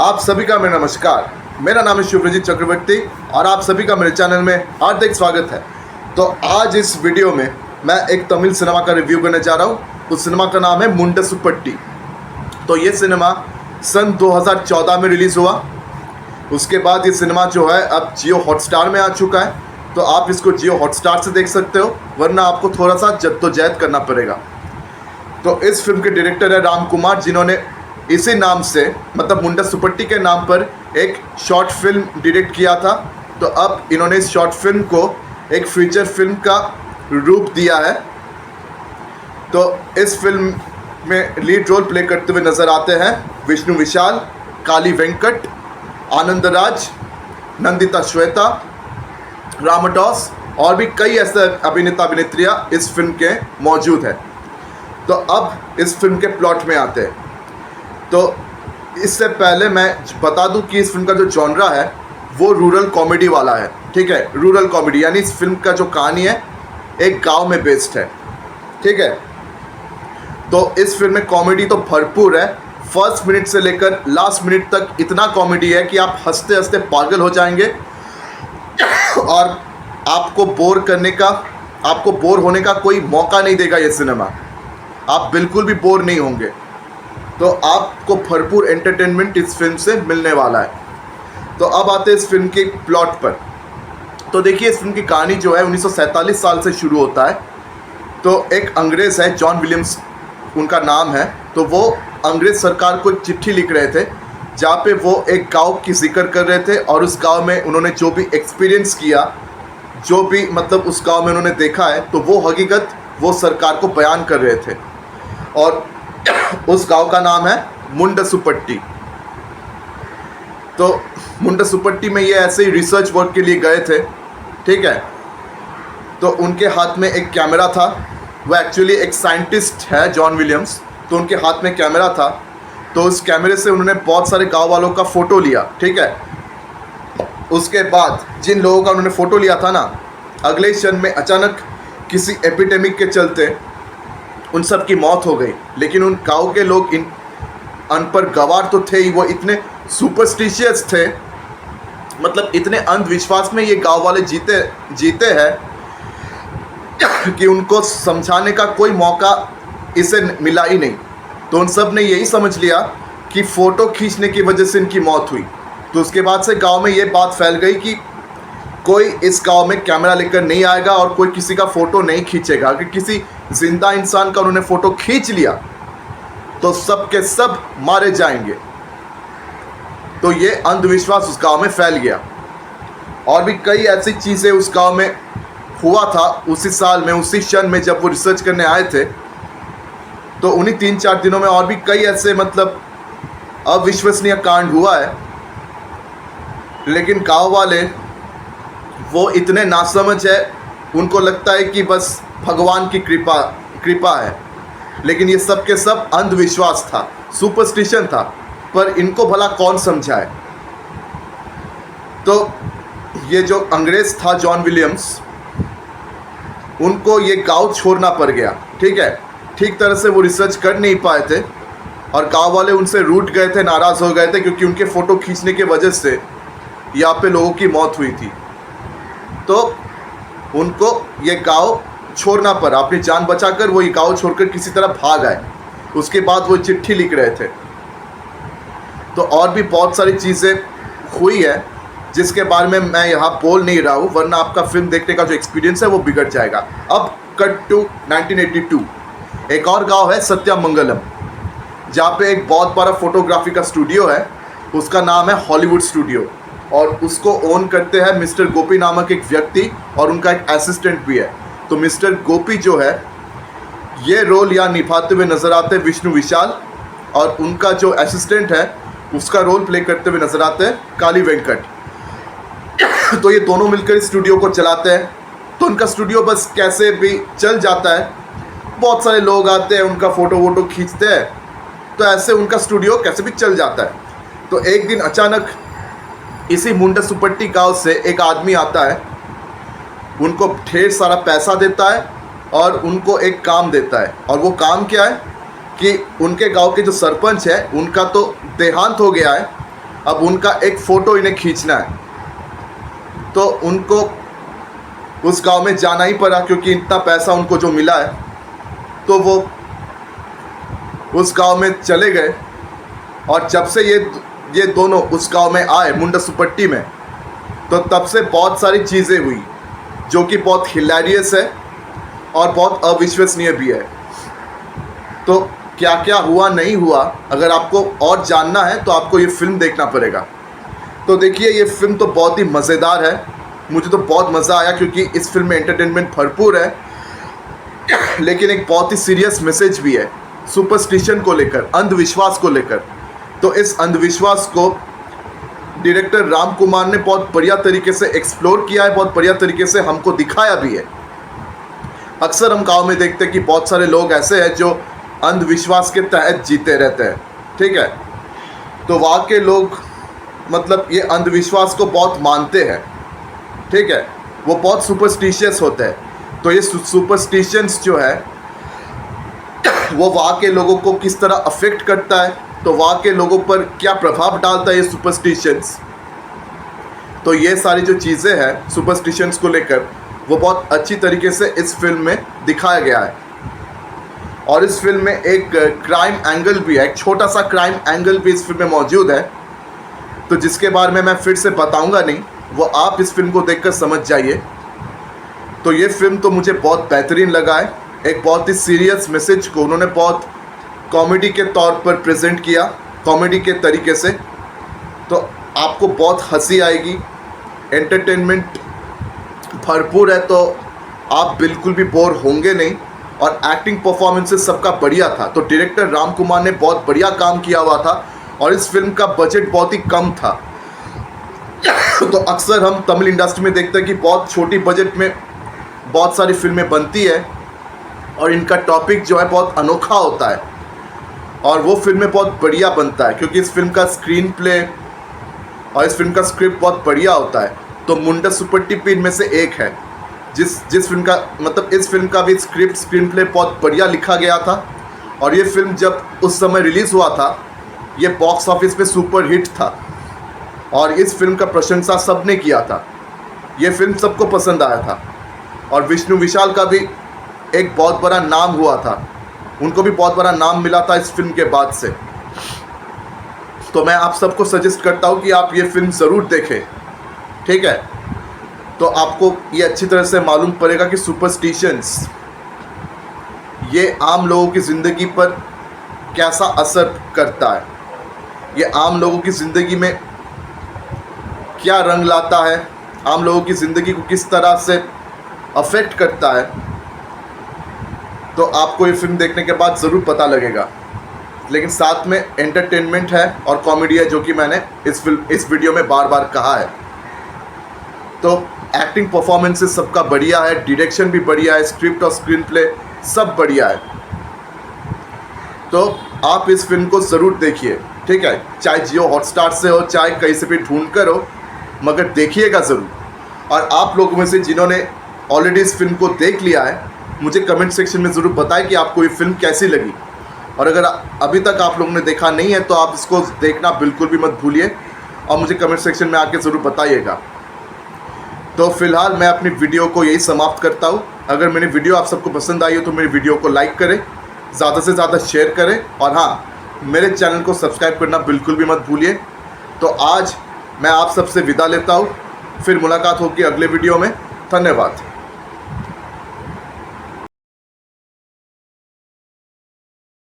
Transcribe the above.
आप सभी का मेरा नमस्कार। मेरा नाम है शिवरजीत चक्रवर्ती और आप सभी का मेरे चैनल में हार्दिक स्वागत है। तो आज इस वीडियो में मैं एक तमिल सिनेमा का रिव्यू करने जा रहा हूँ। उस सिनेमा का नाम है मुंडसु पट्टी। तो ये सिनेमा सन 2014 में रिलीज़ हुआ। उसके बाद ये सिनेमा जो है अब जियो हॉटस्टार में आ चुका है। तो आप इसको जियो हॉटस्टार से देख सकते हो, वरना आपको थोड़ा सा जद्दोजहद करना पड़ेगा। तो इस फिल्म के डायरेक्टर है राम कुमार, जिन्होंने इसी नाम से मतलब मुंडसु पट्टी के नाम पर एक शॉर्ट फिल्म डायरेक्ट किया था। तो अब इन्होंने इस शॉर्ट फिल्म को एक फीचर फिल्म का रूप दिया है। तो इस फिल्म में लीड रोल प्ले करते हुए नजर आते हैं विष्णु विशाल, काली वेंकट, आनंद राज, नंदिता श्वेता, रामाडॉस और भी कई ऐसे अभिनेता अभिनेत्रियां इस फिल्म के मौजूद हैं। तो अब इस फिल्म के प्लॉट में आते हैं। तो इससे पहले मैं बता दूं कि इस फिल्म का जो जॉनरा है वो रूरल कॉमेडी वाला है। ठीक है, रूरल कॉमेडी यानी इस फिल्म का जो कहानी है एक गांव में बेस्ड है। ठीक है, तो इस फिल्म में कॉमेडी तो भरपूर है। फर्स्ट मिनट से लेकर लास्ट मिनट तक इतना कॉमेडी है कि आप हंसते हंसते पागल हो जाएंगे और आपको बोर होने का कोई मौका नहीं देगा ये सिनेमा। आप बिल्कुल भी बोर नहीं होंगे। तो आपको भरपूर एंटरटेनमेंट इस फिल्म से मिलने वाला है। तो अब आते हैं इस फिल्म के प्लॉट पर। तो देखिए, इस फिल्म की कहानी जो है 1947 साल से शुरू होता है। तो एक अंग्रेज़ है, जॉन विलियम्स उनका नाम है। तो वो अंग्रेज़ सरकार को एक चिट्ठी लिख रहे थे, जहाँ पे वो एक गांव की जिक्र कर रहे थे और उस गांव में उन्होंने जो भी एक्सपीरियंस किया, जो भी मतलब उस गांव में उन्होंने देखा है, तो वो हकीकत वो सरकार को बयान कर रहे थे। और उस गांव का नाम है मुंडसु पट्टी। तो मुंडसु पट्टी में ये ऐसे ही रिसर्च वर्क के लिए गए थे। ठीक है, तो उनके हाथ में एक कैमरा था। वो एक्चुअली एक साइंटिस्ट है जॉन विलियम्स। तो उनके हाथ में कैमरा था। तो उस कैमरे से उन्होंने बहुत सारे गांव वालों का फ़ोटो लिया। ठीक है, उसके बाद जिन लोगों का उन्होंने फ़ोटो लिया था ना, अगले क्षण में अचानक किसी एपिडेमिक के चलते उन सब की मौत हो गई। लेकिन उन गांव के लोग इन अनपढ़ गवार तो थे ही, वो इतने सुपरस्टिशियस थे, मतलब इतने अंधविश्वास में ये गांव वाले जीते हैं कि उनको समझाने का कोई मौका इसे मिला ही नहीं। तो उन सब ने यही समझ लिया कि फ़ोटो खींचने की वजह से इनकी मौत हुई। तो उसके बाद से गांव में ये बात फैल गई कि कोई इस गांव में कैमरा लेकर नहीं आएगा और कोई किसी का फ़ोटो नहीं खींचेगा। अगर किसी जिंदा इंसान का उन्होंने फ़ोटो खींच लिया तो सब के सब मारे जाएंगे। तो ये अंधविश्वास उस गांव में फैल गया। और भी कई ऐसी चीज़ें उस गांव में हुआ था उसी साल में, उसी क्षण में जब वो रिसर्च करने आए थे। तो उन्हीं 3-4 दिनों में और भी कई ऐसे मतलब अविश्वसनीय कांड हुआ है। लेकिन गांव वाले वो इतने नासमझ है, उनको लगता है कि बस भगवान की कृपा है। लेकिन ये सब के सब अंधविश्वास था, सुपरस्टिशन था। पर इनको भला कौन समझाए। तो ये जो अंग्रेज़ था जॉन विलियम्स, उनको ये गांव छोड़ना पड़ गया। ठीक है, ठीक तरह से वो रिसर्च कर नहीं पाए थे और गांव वाले उनसे रूठ गए थे, नाराज़ हो गए थे, क्योंकि उनके फ़ोटो खींचने की वजह से यहाँ पे लोगों की मौत हुई थी। तो उनको ये गांव छोड़ना पड़ा। अपनी जान बचाकर वो ये गांव छोड़कर किसी तरह भाग आए। उसके बाद वो चिट्ठी लिख रहे थे। तो और भी बहुत सारी चीज़ें हुई है जिसके बारे में मैं यहाँ बोल नहीं रहा हूँ, वरना आपका फिल्म देखने का जो एक्सपीरियंस है वो बिगड़ जाएगा। अब कट टू 1982। एक और गांव है सत्यमंगलम, जहाँ पे एक बहुत बड़ा फोटोग्राफी का स्टूडियो है। उसका नाम है हॉलीवुड स्टूडियो और उसको ओन करते हैं मिस्टर गोपी नामक एक व्यक्ति और उनका एक असिस्टेंट भी है। तो मिस्टर गोपी जो है ये रोल यहाँ निभाते हुए नज़र आते हैं विष्णु विशाल, और उनका जो असिस्टेंट है उसका रोल प्ले करते हुए नज़र आते हैं काली वेंकट। तो ये दोनों मिलकर इस स्टूडियो को चलाते हैं। तो उनका स्टूडियो बस कैसे भी चल जाता है। बहुत सारे लोग आते हैं, उनका फ़ोटो वोटो खींचते हैं, तो ऐसे उनका स्टूडियो कैसे भी चल जाता है। तो एक दिन अचानक इसी मुंडसु पट्टी गाँव से एक आदमी आता है, उनको ढेर सारा पैसा देता है और उनको एक काम देता है। और वो काम क्या है कि उनके गांव के जो सरपंच है उनका तो देहांत हो गया है अब उनका एक फ़ोटो इन्हें खींचना है, तो उनको उस गांव में जाना ही पड़ा, क्योंकि इतना पैसा उनको जो मिला है। तो वो उस गांव में चले गए, और जब से ये दोनों उस गांव में आए मुंडासुपट्टी में, तो तब से बहुत सारी चीज़ें हुई जो कि बहुत हिलेरियस है और बहुत अविश्वसनीय भी है। तो क्या क्या हुआ नहीं हुआ, अगर आपको और जानना है तो आपको ये फिल्म देखना पड़ेगा। तो देखिए, ये फिल्म तो बहुत ही मज़ेदार है, मुझे तो बहुत मज़ा आया, क्योंकि इस फिल्म में एंटरटेनमेंट भरपूर है, लेकिन एक बहुत ही सीरियस मैसेज भी है सुपरस्टिशन को लेकर, अंधविश्वास को लेकर। तो इस अंधविश्वास को डायरेक्टर राम कुमार ने बहुत बढ़िया तरीके से एक्सप्लोर किया है, बहुत बढ़िया तरीके से हमको दिखाया भी है। अक्सर हम गाँव में देखते हैं कि बहुत सारे लोग ऐसे हैं जो अंधविश्वास के तहत जीते रहते हैं, ठीक है। तो वहाँ के लोग मतलब ये अंधविश्वास को बहुत मानते हैं, ठीक है, वो बहुत सुपरस्टिशियस होते हैं। तो ये सुपरस्टिशंस जो है वो वहाँ के लोगों को किस तरह अफेक्ट करता है, तो वहाँ के लोगों पर क्या प्रभाव डालता है ये सुपरस्टिशंस, तो ये सारी जो चीज़ें हैं सुपरस्टिशंस को लेकर, वो बहुत अच्छी तरीके से इस फिल्म में दिखाया गया है। और इस फिल्म में एक क्राइम एंगल भी है, एक छोटा सा क्राइम एंगल भी इस फिल्म में मौजूद है, तो जिसके बारे में मैं फिर से बताऊंगा नहीं, वो आप इस फिल्म को देखकर समझ जाइए। तो ये फिल्म तो मुझे बहुत बेहतरीन लगा है, एक बहुत ही सीरियस मैसेज को उन्होंने बहुत कॉमेडी के तौर पर प्रेजेंट किया, कॉमेडी के तरीके से। तो आपको बहुत हंसी आएगी, एंटरटेनमेंट भरपूर है, तो आप बिल्कुल भी बोर होंगे नहीं। और एक्टिंग परफॉर्मेंसेस सबका बढ़िया था, तो डायरेक्टर राम कुमार ने बहुत बढ़िया काम किया हुआ था, और इस फिल्म का बजट बहुत ही कम था। तो अक्सर हम तमिल इंडस्ट्री में देखते हैं कि बहुत छोटी बजट में बहुत सारी फिल्में बनती है, और इनका टॉपिक जो है बहुत अनोखा होता है, और वो फिल्में बहुत बढ़िया बनता है, क्योंकि इस फिल्म का स्क्रीन प्ले और इस फिल्म का स्क्रिप्ट बहुत बढ़िया होता है। तो मुंडासुपट्टी भी इनमें से एक है, जिस फिल्म का मतलब इस फिल्म का भी स्क्रीन प्ले बहुत बढ़िया लिखा गया था। और ये फिल्म जब उस समय रिलीज़ हुआ था, ये बॉक्स ऑफिस पे सुपर हिट था, और इस फिल्म का प्रशंसा सबने किया था, ये फिल्म सबको पसंद आया था। और विष्णु विशाल का भी एक बहुत बड़ा नाम हुआ था, उनको भी बहुत बड़ा नाम मिला था इस फिल्म के बाद से। तो मैं आप सबको सजेस्ट करता हूँ कि आप ये फिल्म ज़रूर देखें, ठीक है। तो आपको ये अच्छी तरह से मालूम पड़ेगा कि सुपरस्टिशंस ये आम लोगों की ज़िंदगी पर कैसा असर करता है, ये आम लोगों की ज़िंदगी में क्या रंग लाता है, आम लोगों की ज़िंदगी को किस तरह से अफेक्ट करता है। तो आपको ये फिल्म देखने के बाद ज़रूर पता लगेगा। लेकिन साथ में एंटरटेनमेंट है और कॉमेडी है, जो कि मैंने इस वीडियो में बार बार कहा है। तो एक्टिंग परफॉर्मेंसेस सबका बढ़िया है, डायरेक्शन भी बढ़िया है, स्क्रिप्ट और स्क्रीन प्ले सब बढ़िया है। तो आप इस फिल्म को ज़रूर देखिए, ठीक है, चाहे जियो हॉटस्टार से हो, चाहे कहीं से भी ढूंढ कर हो, मगर देखिएगा ज़रूर। और आप लोगों में से जिन्होंने ऑलरेडी इस फिल्म को देख लिया है, मुझे कमेंट सेक्शन में ज़रूर बताएं कि आपको ये फिल्म कैसी लगी। और अगर अभी तक आप लोगों ने देखा नहीं है तो आप इसको देखना बिल्कुल भी मत भूलिए, और मुझे कमेंट सेक्शन में आके ज़रूर बताइएगा। तो फिलहाल मैं अपनी वीडियो को यही समाप्त करता हूँ। अगर मेरी वीडियो आप सबको पसंद आई हो तो मेरी वीडियो को लाइक करें, ज़्यादा से ज़्यादा शेयर करें, और हाँ, मेरे चैनल को सब्सक्राइब करना बिल्कुल भी मत भूलिए। तो आज मैं आप सबसे विदा लेता हूँ, फिर मुलाकात होगी अगले वीडियो में। धन्यवाद।